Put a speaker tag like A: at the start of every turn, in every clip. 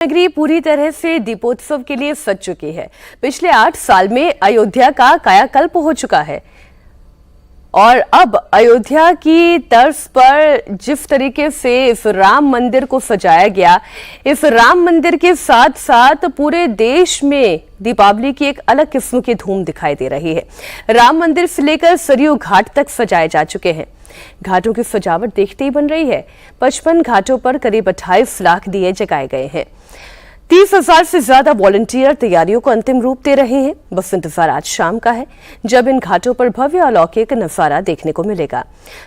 A: नगरी पूरी तरह से दीपोत्सव के लिए सज चुकी है। पिछले 8 साल में अयोध्या का कायाकल्प हो चुका है और अब अयोध्या की तर्ज पर जिस तरीके से इस राम मंदिर को सजाया गया, इस राम मंदिर के साथ साथ पूरे देश में दीपावली की एक अलग किस्म की धूम दिखाई दे रही है। राम मंदिर से लेकर सरयू घाट तक सजाए जा चुके हैं। घाटों की सजावट देखते ही बन रही है। 55 घाटों पर करीब 28 लाख दिए जगाए गए हैं। 30,000 से ज्यादा वॉलंटियर तैयारियों को अंतिम रूप दे रहे हैं। बस इंतजार आज शाम का है, जब इन घाटों पर भव्य अलौकिक नजारा देखने को मिलेगा।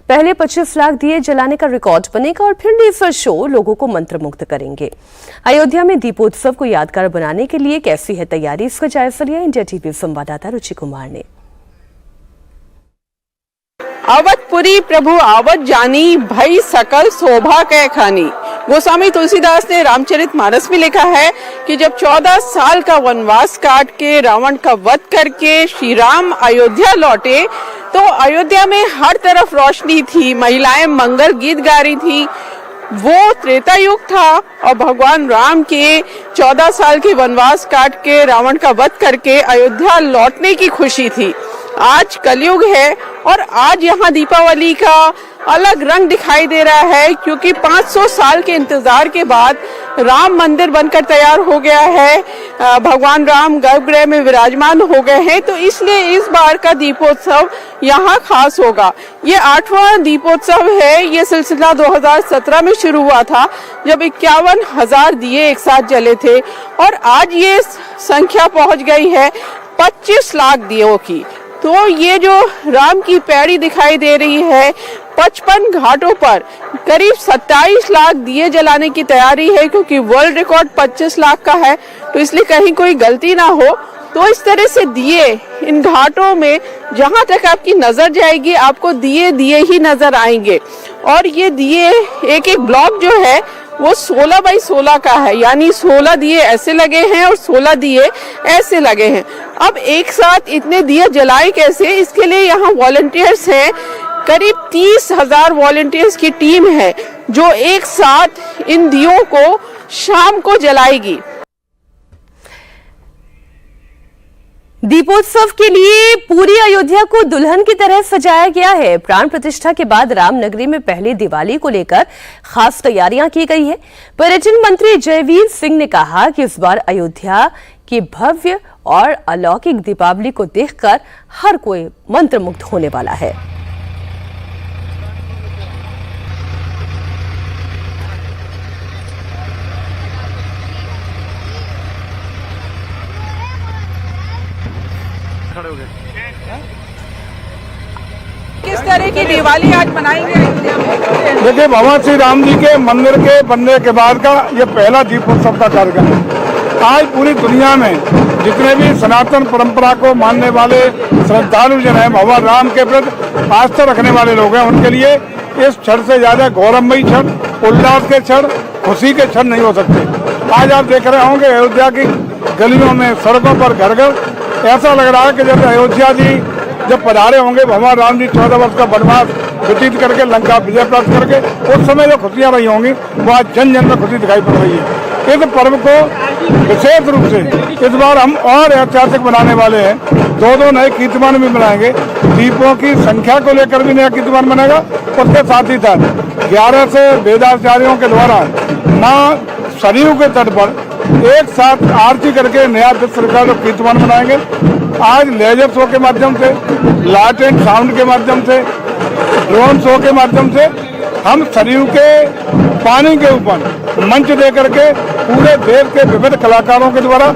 A: पहले 25 लाख दिए जलाने का रिकॉर्ड बनेगा और फिर लेजर शो लोगों को मंत्रमुग्ध करेंगे। अयोध्या में दीपोत्सव को यादगार बनाने के लिए कैसी है तैयारी, इसका जायजा लिया इंडिया टीवी संवाददाता रुचि कुमार ने।
B: अवधपुरी प्रभु आवत जानी, भई सकल शोभा कै खानी। गोस्वामी तुलसीदास ने रामचरितमानस में लिखा है कि जब 14 साल का वनवास काट के रावण का वध करके श्री राम अयोध्या लौटे तो अयोध्या में हर तरफ रोशनी थी, महिलाएं मंगल गीत गा रही थी। वो त्रेता युग था और भगवान राम के 14 साल के वनवास काट के रावण का वध करके अयोध्या लौटने की खुशी थी। आज कलयुग है और आज यहाँ दीपावली का अलग रंग दिखाई दे रहा है, क्योंकि 500 साल के इंतजार के बाद राम मंदिर बनकर तैयार हो गया है। भगवान राम गर्भगृह में विराजमान हो गए हैं, तो इसलिए इस बार का दीपोत्सव यहाँ खास होगा। ये 8वां दीपोत्सव है। ये सिलसिला 2017 में शुरू हुआ था, जब 51,000 दिए एक साथ जले थे और आज ये संख्या पहुंच गई है 25 लाख दियों की। तो ये जो राम की पैड़ी दिखाई दे रही है, 55 घाटों पर करीब 27 लाख दिए जलाने की तैयारी है, क्योंकि वर्ल्ड रिकॉर्ड 25 लाख का है, तो इसलिए कहीं कोई गलती ना हो। तो इस तरह से दिए इन घाटों में जहां तक आपकी नजर जाएगी आपको दिए दिए ही नजर आएंगे। और ये दिए एक एक ब्लॉक जो है वो 16 बाई 16 का है, यानी 16 दिए ऐसे लगे हैं और 16 दिए ऐसे लगे हैं। अब एक साथ इतने दिए जलाए कैसे, इसके लिए यहाँ वॉलंटियर्स हैं। करीब 30,000 वॉलंटियर्स की टीम है जो एक साथ इन दियों को शाम को जलाएगी।
A: दीपोत्सव के लिए पूरी अयोध्या को दुल्हन की तरह सजाया गया है। प्राण प्रतिष्ठा के बाद रामनगरी में पहली दिवाली को लेकर खास तैयारियां की गई है। पर्यटन मंत्री जयवीर सिंह ने कहा कि इस बार अयोध्या की भव्य और अलौकिक दीपावली को देखकर हर कोई मंत्रमुग्ध होने वाला है।
B: किस तरह की दिवाली आज मनाएंगे अयोध्या में?
C: देखिए, भगवान श्री राम जी के मंदिर के बनने के बाद का ये पहला दीपोत्सव का कार्यक्रम है। आज पूरी दुनिया में जितने भी सनातन परंपरा को मानने वाले श्रद्धालु जन हैं, भगवान राम के प्रति आस्था रखने वाले लोग हैं, उनके लिए इस क्षण से ज्यादा गौरवमयी क्षण, उल्लास के क्षण, खुशी के क्षण नहीं हो सकते। आज आप देख रहे होंगे अयोध्या की गलियों में, सड़कों पर, घर घर ऐसा लग रहा है कि जैसे अयोध्या जी जब पधारे होंगे, भगवान राम जी 14 वर्ष का वनवास व्यतीत करके लंका विजय प्राप्त करके, उस समय जो खुशियां रही होंगी वो आज जन जन में खुशी दिखाई पड़ रही है। इस पर्व को विशेष रूप से इस बार हम और ऐतिहासिक बनाने वाले हैं। 2 नए कीर्तिमान भी बनाएंगे। दीपों की संख्या को लेकर भी नया कीर्तिमान बनेगा। उसके साथ ही साथ 11 से वेदाचार्यों के द्वारा माँ सरयू के तट पर एक साथ आरती करके नया विश्व रिकॉर्ड कीर्तिमान बनाएंगे। आज लेजर शो के माध्यम से, लाइट एंड साउंड के माध्यम से, ड्रोन शो के माध्यम से हम सरयू के पानी के ऊपर मंच दे करके पूरे देश के विविध कलाकारों के द्वारा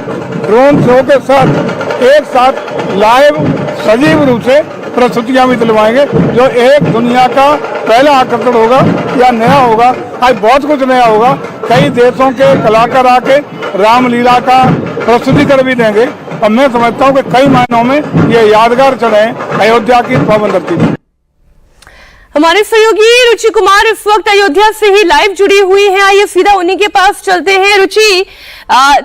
C: ड्रोन शो के साथ एक साथ लाइव सजीव रूप से प्रस्तुतियां भी दिलवाएंगे, जो एक दुनिया का पहला आकर्षण होगा या नया होगा। आज बहुत कुछ नया होगा। कई देशों के कलाकार आके रामलीला का प्रस्तुति कर भी देंगे और मैं समझता हूँ कि कई मायनों में ये यादगार क्षण है अयोध्या की पावन धरती पर।
A: हमारे सहयोगी रुचि कुमार इस वक्त अयोध्या से ही लाइव जुड़ी हुई हैं। आइए सीधा उन्हीं के पास चलते हैं। रुचि,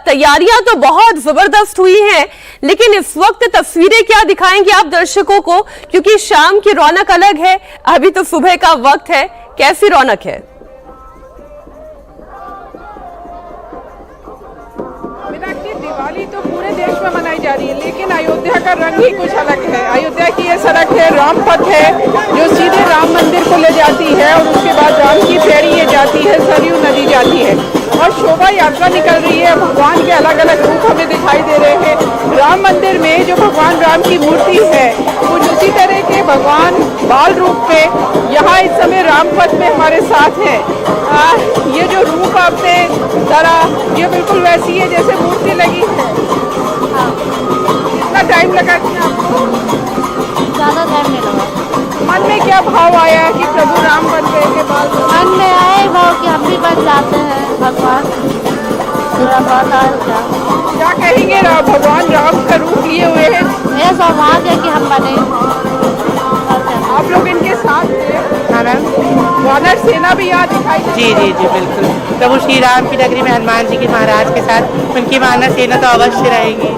A: तैयारियां तो बहुत जबरदस्त हुई हैं, लेकिन इस वक्त तस्वीरें क्या दिखाएंगे आप दर्शकों को, क्योंकि शाम की रौनक अलग है, अभी तो सुबह का वक्त है। कैसी रौनक है?
B: दिवाली तो पूरे देश में मनाई जा रही है, लेकिन अयोध्या का रंग ही कुछ अलग है। अयोध्या की ये सड़क है, राम पथ है, जो सीधे राम मंदिर को ले जाती है और उसके बाद राम की पैड़ी ये जाती है, सरयू नदी जाती है और शोभा यात्रा निकल रही है। भगवान के अलग अलग रूप हमें दिखाई दे रहे हैं। राम मंदिर में जो भगवान राम की मूर्ति है, कुछ उसी तरह के भगवान बाल रूप में यहाँ इस समय रामपथ में हमारे साथ हैं। ये जो रूप आपने धरा, ये बिल्कुल वैसी है जैसे मूर्ति लगी है। कितना टाइम लगा आपको?
D: ज़्यादा टाइम नहीं लगा।
B: मन में क्या भाव आया कि प्रभु राम बन गए के बाद?
D: मन में आए भाव कि हम भी बन जाते हैं भगवान, पूरा बहुत आया।
B: क्या कहेंगे? भगवान राम का रूप लिए हुए हैं,
D: मेरा सौभाग्य है कि हम बने।
B: आप लोग इनके साथ थे। वानर सेना भी यहाँ दिखाई दे
E: जी जी जी बिल्कुल। प्रभु श्री राम की नगरी में हनुमान जी के महाराज के साथ उनकी वानर सेना तो अवश्य रहेगी।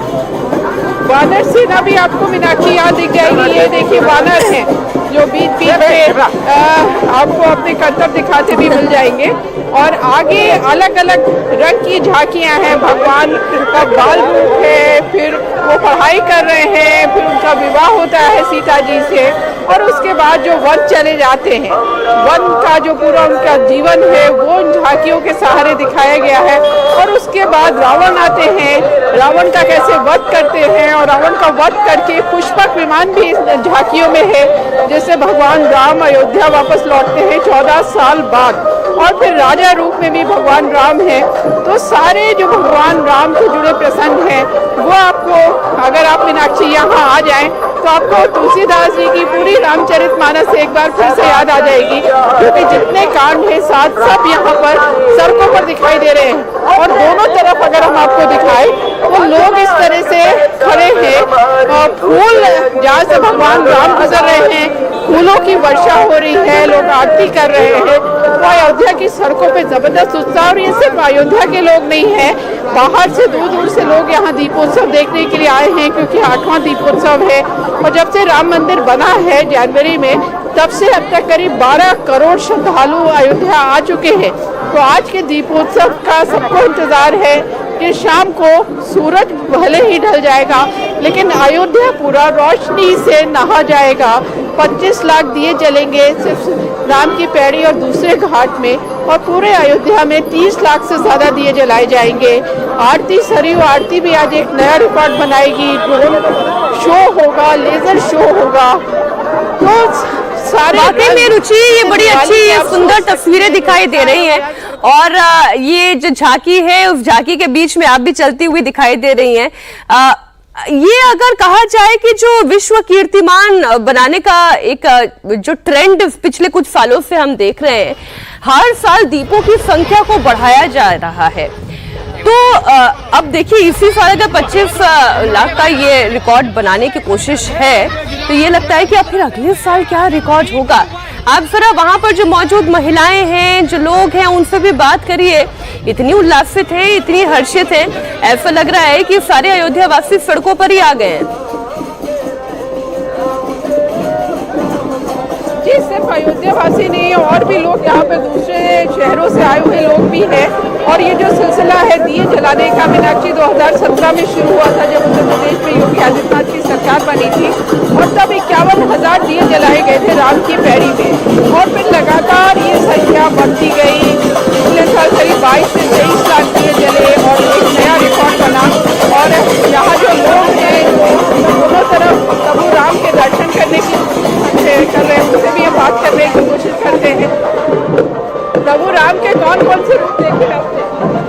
B: वानर सेना भी आपको मीनाक्षी यहाँ दिख जाएगी। ये देखिए वानर है जो बीच बीच में आपको अपने करतब दिखाते भी मिल जाएंगे। और आगे अलग अलग रंग की झांकियाँ हैं। भगवान का बाल रूप है, फिर वो पढ़ाई कर रहे हैं, फिर उनका विवाह होता है सीता जी से और उसके बाद जो वन चले जाते हैं, वन का जो पूरा उनका जीवन है वो उन झांकियों के सहारे दिखाया गया है। और उसके बाद रावण आते हैं, रावण का कैसे वध करते हैं और रावण का वध करके पुष्पक विमान भी इस झांकियों में है, जैसे भगवान राम अयोध्या वापस लौटते हैं 14 साल बाद। और फिर राजा रूप में भी भगवान राम है। तो सारे जो भगवान राम से जुड़े प्रसंग हैं वो आपको, अगर आप मीनाक्षी यहाँ आ जाएं तो आपको तुलसीदास जी की पूरी रामचरितमानस एक बार फिर से याद आ जाएगी, क्योंकि जितने कांड हैं साथ सब यहाँ पर सड़कों पर दिखाई दे रहे हैं। और दोनों तरफ अगर हम आपको दिखाएं तो लोग इस तरह से खड़े हैं और फूल जहाँ से भगवान राम गुजर रहे हैं, फूलों की वर्षा हो रही है, लोग आरती कर रहे हैं। तो अयोध्या की सड़कों पे जबरदस्त उत्साह। और ये सिर्फ अयोध्या के लोग नहीं है, बाहर से दूर दूर से लोग यहाँ दीपोत्सव देखने के लिए आए हैं, क्योंकि 8वां दीपोत्सव है। और जब से राम मंदिर बना है जनवरी में, तब से अब तक करीब 12 करोड़ श्रद्धालु अयोध्या आ चुके हैं। तो आज के दीपोत्सव का सबको इंतजार है कि शाम को सूरज भले ही ढल जाएगा, लेकिन अयोध्या पूरा रोशनी से नहा जाएगा। 25 लाख दिए जलेंगे सिर्फ राम की पैड़ी और दूसरे घाट में, और पूरे अयोध्या में 30 लाख से ज़्यादा दिए जलाए जाएंगे। आरती, सरयू आरती भी आज एक नया रिकॉर्ड बनाएगी। ड्रोन शो होगा, लेजर शो होगा। तो सारे
A: वाकई में रुचि, ये बड़ी अच्छी ये सुंदर तस्वीरें दिखाई दे रही हैं। और ये जो झांकी है, उस झांकी के बीच में आप भी चलती हुई दिखाई दे रही हैं। ये अगर कहा जाए कि जो विश्व कीर्तिमान बनाने का एक जो ट्रेंड पिछले कुछ सालों से हम देख रहे हैं, हर साल दीपों की संख्या को बढ़ाया जा रहा है। तो अब देखिए इसी साल अगर 25 लाख का ये रिकॉर्ड बनाने की कोशिश है, तो ये लगता है कि अब फिर अगले साल क्या रिकॉर्ड होगा। आप जरा वहां पर जो मौजूद महिलाएं हैं, जो लोग हैं, उनसे भी बात करिए। इतनी उल्लासित हैं, इतनी हर्षित हैं, ऐसा लग रहा है कि सारे अयोध्या वासी सड़कों पर ही आ गए हैं।
B: जी, सिर्फ अयोध्या वासी नहीं है, और भी लोग यहाँ पे दूसरे शहरों से आए हुए लोग भी हैं। और ये जो सिलसिला है दिए जलाने का, मीनाक्षी 2017 में शुरू हुआ था, जब उत्तर प्रदेश में योगी आदित्यनाथ की सरकार बनी थी, और तब 51,000 दिए जलाए गए थे राम की पैड़ी में। और फिर लगातार ये संख्या बढ़ती गई। पिछले साल करीब 22 से 23 लाख दिए जले और एक नया रिकॉर्ड बना। और यहाँ जो लोग हैं दोनों तरफ प्रभु राम के दर्शन करने की कर रहे हैं, उनसे भी ये बात करने की कोशिश करते हैं। प्रभु राम के कौन कौन से रूप देखे आपने?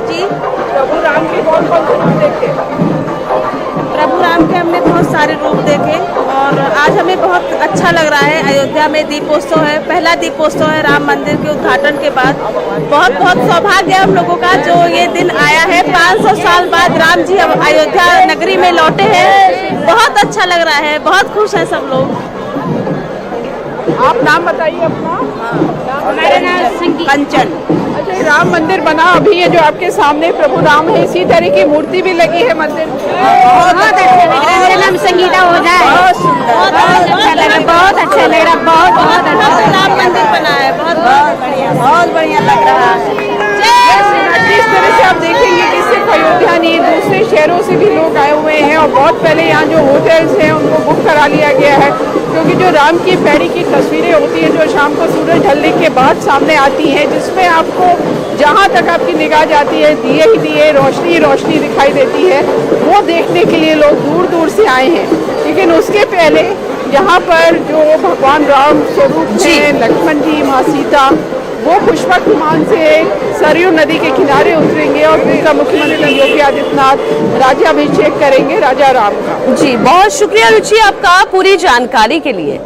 D: जी,
B: प्रभु राम के कौन कौन से रूप देखे?
D: प्रभु राम के हमने बहुत सारे रूप देखे और आज हमें बहुत अच्छा लग रहा है। अयोध्या में दीपोत्सव है, पहला दीपोत्सव है राम मंदिर के उद्घाटन के बाद। बहुत बहुत सौभाग्य है हम लोगों का जो ये दिन आया है। 500 साल बाद राम जी अब अयोध्या नगरी में लौटे हैं। बहुत अच्छा लग रहा है, बहुत खुश है सब लोग।
B: आप नाम बताइए अपना।
D: मेरा नाम कंचन।
B: अच्छा, ये राम मंदिर बना, अभी ये जो आपके सामने प्रभु राम है, इसी तरह की मूर्ति भी लगी है मंदिर में।
D: बहुत अच्छा लग रहा है। मेरा नाम संगीता ओझा है। बहुत सुंदर, बहुत अच्छा लग रहा है, बहुत अच्छा लग रहा है, बहुत अच्छा राम मंदिर बना है, बहुत बढ़िया लग रहा है।
B: जिस तरह से आप देखेंगे कि सिर्फ अयोध्या नहीं, दूसरे शहरों से भी लोग बहुत पहले यहाँ जो होटल्स हैं उनको बुक करा लिया गया है, क्योंकि जो राम की पैड़ी की तस्वीरें होती हैं जो शाम को सूरज ढलने के बाद सामने आती हैं, जिसमें आपको जहाँ तक आपकी निगाह जाती है दिए ही दिए, रोशनी ही रोशनी दिखाई देती है, वो देखने के लिए लोग दूर दूर से आए हैं। लेकिन उसके पहले यहाँ पर जो भगवान राम स्वरूप हैं, लक्ष्मण जी, माँ सीता, वो पुष्पक विमान से सरयू नदी के किनारे उतरेंगे और उनका मुख्यमंत्री योगी आदित्यनाथ राज्याभिषेक करेंगे राजा राम का।
A: जी, बहुत शुक्रिया रुचि आपका पूरी जानकारी के लिए।